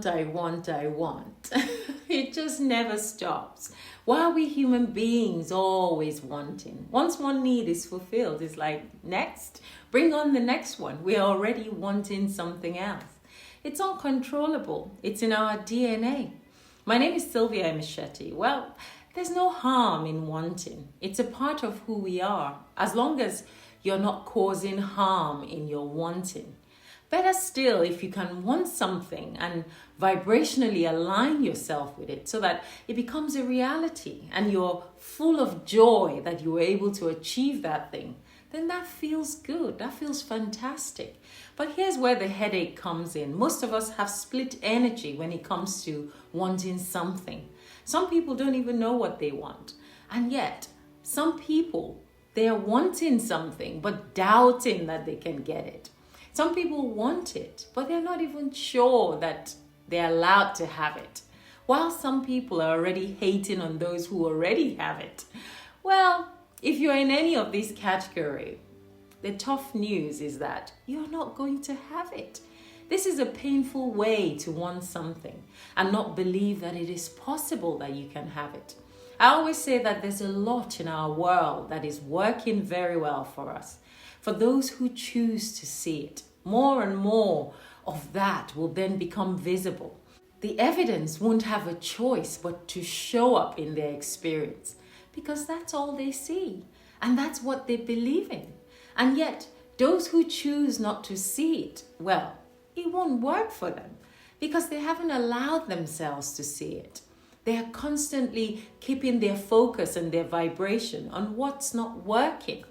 I want. It just never stops. Why are we human beings always wanting? Once one need is fulfilled, it's like, next, bring on the next one. We're already wanting something else. It's uncontrollable. It's in our DNA. My name is Sylvia Emichetti. Well, there's no harm in wanting. It's a part of who we are, as long as you're not causing harm in your wanting. Better still, if you can want something and vibrationally align yourself with it so that it becomes a reality and you're full of joy that you were able to achieve that thing, then that feels good. That feels fantastic. But here's where the headache comes in. Most of us have split energy when it comes to wanting something. Some people don't even know what they want. And yet, some people, they are wanting something but doubting that they can get it. Some people want it, but they're not even sure that they're allowed to have it. While some people are already hating on those who already have it. Well, if you're in any of these categories, the tough news is that you're not going to have it. This is a painful way to want something and not believe that it is possible that you can have it. I always say that there's a lot in our world that is working very well for us. For those who choose to see it, more and more of that will then become visible. The evidence won't have a choice but to show up in their experience because that's all they see and that's what they believe in. And yet, those who choose not to see it, well, it won't work for them because they haven't allowed themselves to see it. They are constantly keeping their focus and their vibration on what's not working.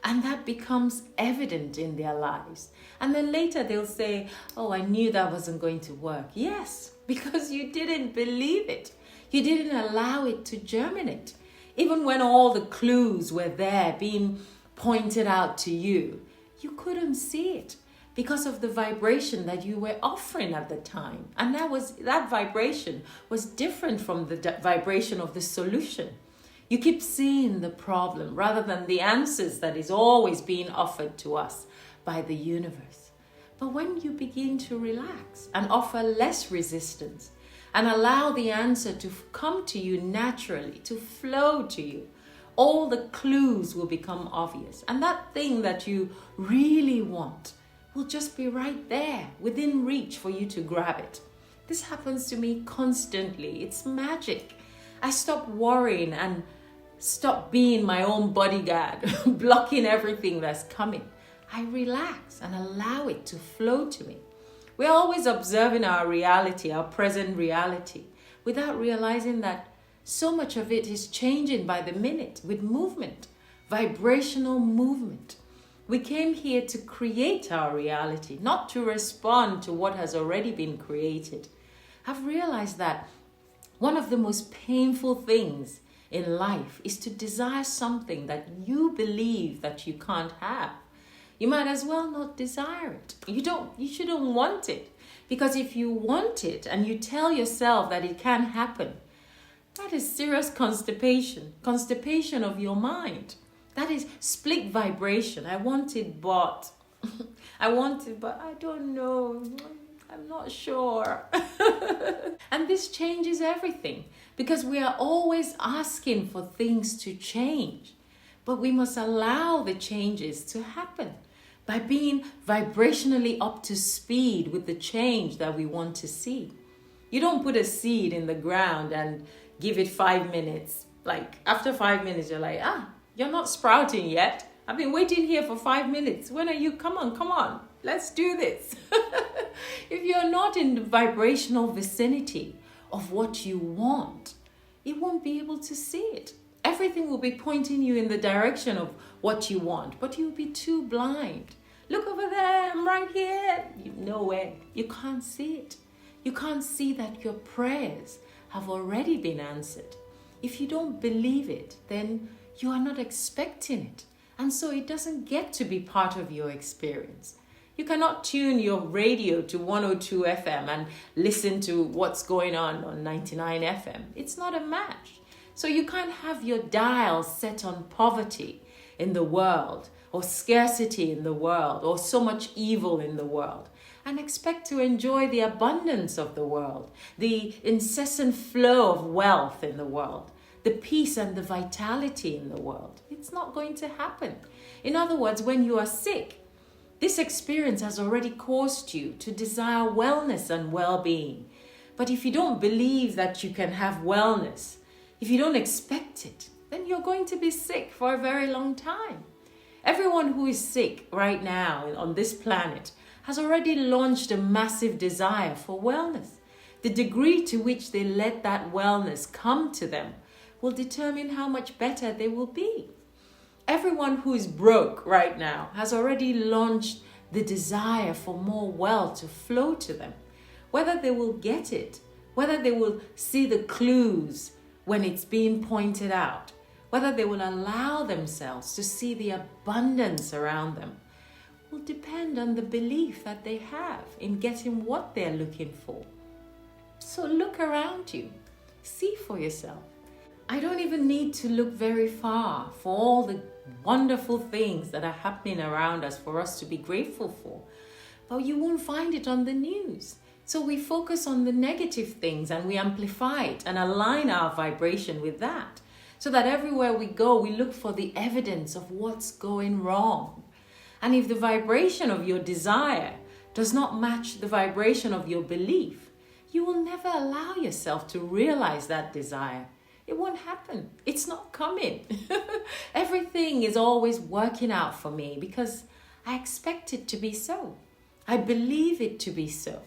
And that becomes evident in their lives. And then later they'll say, oh, I knew that wasn't going to work. Yes, because you didn't believe it. You didn't allow it to germinate. Even when all the clues were there being pointed out to you, you couldn't see it because of the vibration that you were offering at the time. And that vibration was different from the vibration of the solution. You keep seeing the problem rather than the answers that is always being offered to us by the universe. But when you begin to relax and offer less resistance and allow the answer to come to you naturally, to flow to you, all the clues will become obvious. And that thing that you really want will just be right there within reach for you to grab it. This happens to me constantly. It's magic. I stop worrying and stop being my own bodyguard, blocking everything that's coming. I relax and allow it to flow to me. We're always observing our reality, our present reality, without realizing that so much of it is changing by the minute with movement, vibrational movement. We came here to create our reality, not to respond to what has already been created. I've realized that one of the most painful things in life is to desire something that you believe that you can't have. You might as well not desire it. You shouldn't want it. Because if you want it and you tell yourself that it can happen, that is serious constipation of your mind. That is split vibration. I want it, but I don't know. I'm not sure. And this changes everything because we are always asking for things to change. But we must allow the changes to happen by being vibrationally up to speed with the change that we want to see. You don't put a seed in the ground and give it 5 minutes. Like after 5 minutes, you're like, you're not sprouting yet. I've been waiting here for 5 minutes. When are you? Come on. Let's do this. If you're not in the vibrational vicinity of what you want, you won't be able to see it. Everything will be pointing you in the direction of what you want, but you'll be too blind. Look over there, I'm right here. No way. You can't see it. You can't see that your prayers have already been answered. If you don't believe it, then you are not expecting it. And so it doesn't get to be part of your experience. You cannot tune your radio to 102 FM and listen to what's going on 99 FM. It's not a match. So you can't have your dial set on poverty in the world or scarcity in the world or so much evil in the world and expect to enjoy the abundance of the world, the incessant flow of wealth in the world, the peace and the vitality in the world. It's not going to happen. In other words, when you are sick, this experience has already caused you to desire wellness and well-being. But if you don't believe that you can have wellness, if you don't expect it, then you're going to be sick for a very long time. Everyone who is sick right now on this planet has already launched a massive desire for wellness. The degree to which they let that wellness come to them will determine how much better they will be. Everyone who is broke right now has already launched the desire for more wealth to flow to them. Whether they will get it, whether they will see the clues when it's being pointed out, whether they will allow themselves to see the abundance around them, will depend on the belief that they have in getting what they're looking for. So look around you, see for yourself. I don't even need to look very far for all the wonderful things that are happening around us for us to be grateful for. But you won't find it on the news. So we focus on the negative things and we amplify it and align our vibration with that. So that everywhere we go, we look for the evidence of what's going wrong. And if the vibration of your desire does not match the vibration of your belief, you will never allow yourself to realize that desire. It won't happen. It's not coming. Everything is always working out for me because I expect it to be so. I believe it to be so.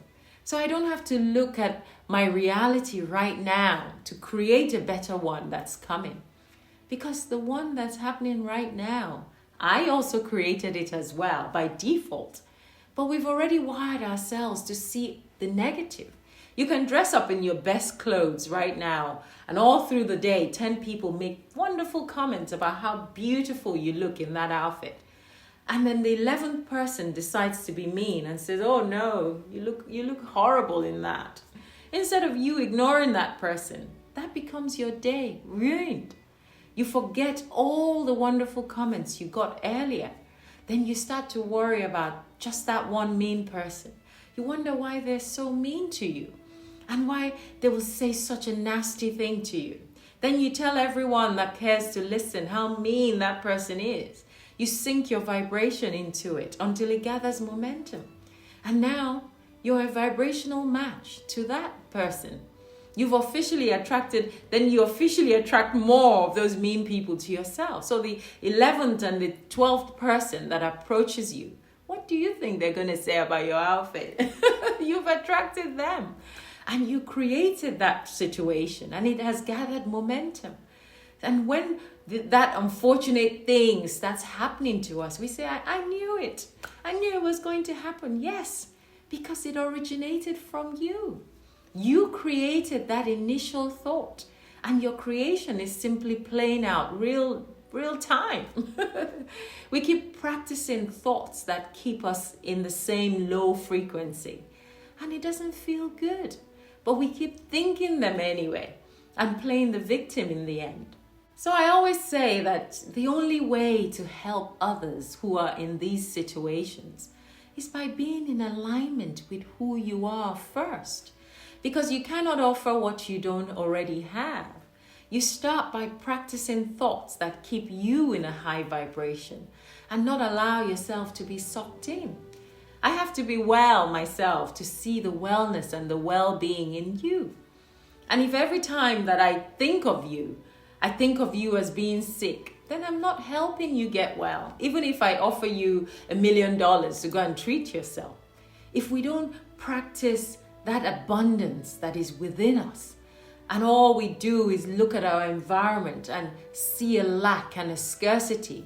So I don't have to look at my reality right now to create a better one that's coming. Because the one that's happening right now, I also created it as well by default. But we've already wired ourselves to see the negative. You can dress up in your best clothes right now, and all through the day, 10 people make wonderful comments about how beautiful you look in that outfit. And then the 11th person decides to be mean and says, oh no, you look horrible in that. Instead of you ignoring that person, that becomes your day ruined. You forget all the wonderful comments you got earlier. Then you start to worry about just that one mean person. You wonder why they're so mean to you and why they will say such a nasty thing to you. Then you tell everyone that cares to listen how mean that person is. You sink your vibration into it until it gathers momentum. And now you're a vibrational match to that person. You've officially attracted, then you officially attract more of those mean people to yourself. So the 11th and the 12th person that approaches you, what do you think they're going to say about your outfit? You've attracted them. And you created that situation and it has gathered momentum. And when that unfortunate thing starts happening to us, we say, I knew it. I knew it was going to happen. Yes, because it originated from you. You created that initial thought and your creation is simply playing out real time. We keep practicing thoughts that keep us in the same low frequency and it doesn't feel good. But we keep thinking them anyway and playing the victim in the end. So I always say that the only way to help others who are in these situations is by being in alignment with who you are first. Because you cannot offer what you don't already have. You start by practicing thoughts that keep you in a high vibration and not allow yourself to be sucked in. I have to be well myself to see the wellness and the well-being in you. And if every time that I think of you as being sick, then I'm not helping you get well. Even if I offer you $1 million to go and treat yourself. If we don't practice that abundance that is within us, and all we do is look at our environment and see a lack and a scarcity,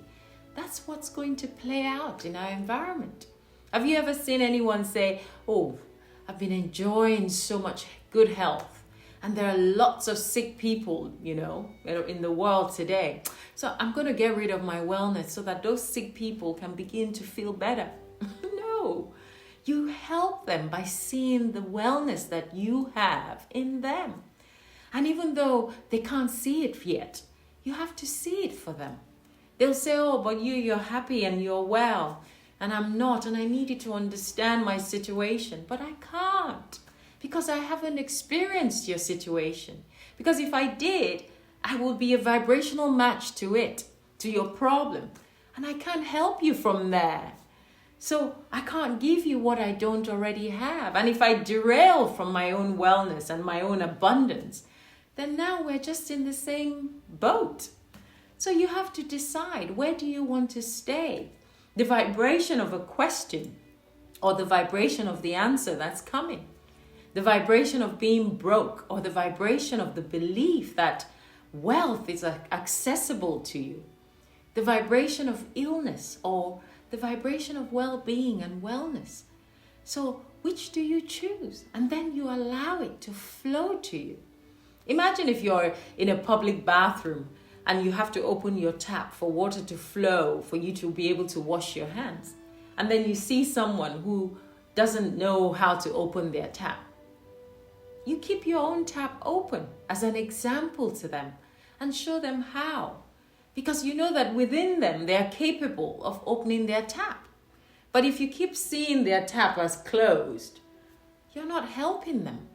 that's what's going to play out in our environment. Have you ever seen anyone say, oh, I've been enjoying so much good health and there are lots of sick people, in the world today. So I'm going to get rid of my wellness so that those sick people can begin to feel better. No, you help them by seeing the wellness that you have in them. And even though they can't see it yet, you have to see it for them. They'll say, oh, but you're happy and you're well. and I'm not, and I need you to understand my situation, but I can't because I haven't experienced your situation. Because if I did, I would be a vibrational match to it, to your problem, and I can't help you from there. So I can't give you what I don't already have. And if I derail from my own wellness and my own abundance, then now we're just in the same boat. So you have to decide, where do you want to stay? The vibration of a question or the vibration of the answer that's coming? The vibration of being broke or the vibration of the belief that wealth is accessible to you? The vibration of illness or the vibration of well-being and wellness? So which do you choose? And then you allow it to flow to you. Imagine if you're in a public bathroom and you have to open your tap for water to flow for you to be able to wash your hands. And then you see someone who doesn't know how to open their tap. You keep your own tap open as an example to them and show them how. Because you know that within them, they are capable of opening their tap. But if you keep seeing their tap as closed, you're not helping them.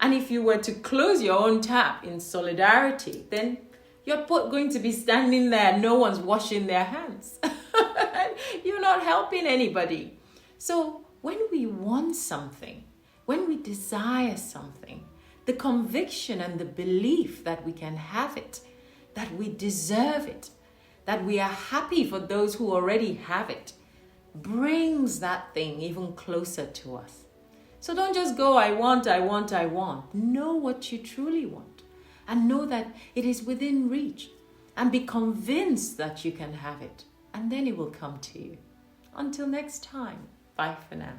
And if you were to close your own tap in solidarity, then you're going to be standing there, no one's washing their hands. You're not helping anybody. So when we want something, when we desire something, the conviction and the belief that we can have it, that we deserve it, that we are happy for those who already have it, brings that thing even closer to us. So don't just go, I want, I want, I want. Know what you truly want and know that it is within reach and be convinced that you can have it, and then it will come to you. Until next time, bye for now.